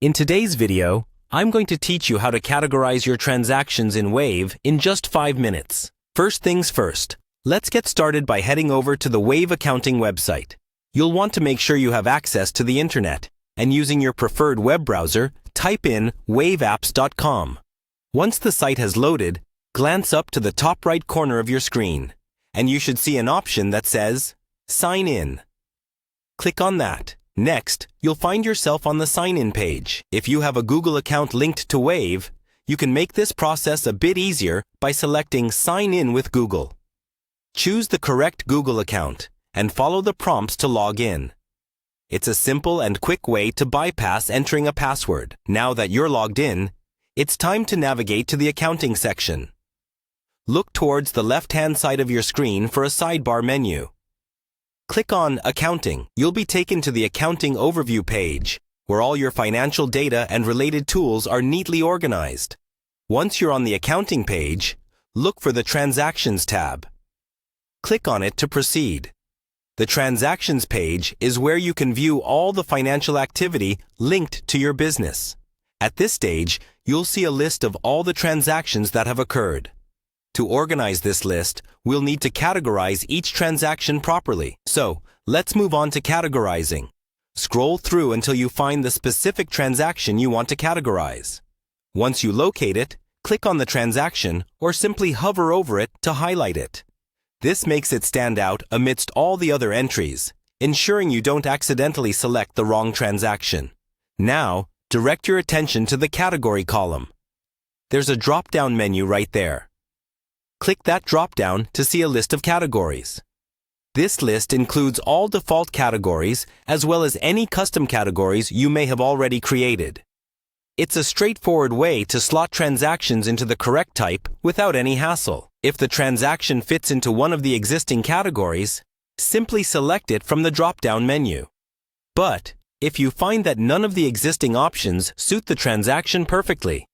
In today's video, I'm going to teach you how to categorize your transactions in Wave in just 5 minutes. First things first, let's get started by heading over to the Wave accounting website. You'll want to make sure you have access to the internet, and using your preferred web browser, type in waveapps.com. Once the site has loaded, glance up to the top right corner of your screen, and you should see an option that says, Sign In. Click on that. Next, you'll find yourself on the sign-in page. If you have a Google account linked to Wave, you can make this process a bit easier by selecting Sign In with Google. Choose the correct Google account and follow the prompts to log in. It's a simple and quick way to bypass entering a password. Now that you're logged in, it's time to navigate to the accounting section. Look towards the left-hand side of your screen for a sidebar menu. Click on Accounting. You'll be taken to the Accounting Overview page, where all your financial data and related tools are neatly organized. Once you're on the Accounting page, look for the Transactions tab. Click on it to proceed. The Transactions page is where you can view all the financial activity linked to your business. At this stage, you'll see a list of all the transactions that have occurred. To organize this list, we'll need to categorize each transaction properly. So, let's move on to categorizing. Scroll through until you find the specific transaction you want to categorize. Once you locate it, click on the transaction or simply hover over it to highlight it. This makes it stand out amidst all the other entries, ensuring you don't accidentally select the wrong transaction. Now, direct your attention to the category column. There's a drop-down menu right there. Click that drop-down to see a list of categories. This list includes all default categories as well as any custom categories you may have already created. It's a straightforward way to slot transactions into the correct type without any hassle. If the transaction fits into one of the existing categories, simply select it from the drop-down menu. But if you find that none of the existing options suit the transaction perfectly,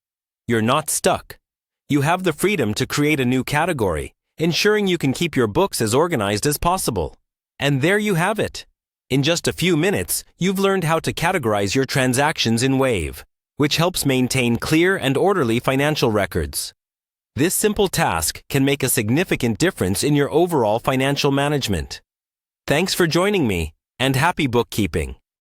you're not stuck. You have the freedom to create a new category, ensuring you can keep your books as organized as possible. And there you have it. In just a few minutes, you've learned how to categorize your transactions in Wave, which helps maintain clear and orderly financial records. This simple task can make a significant difference in your overall financial management. Thanks for joining me, and happy bookkeeping.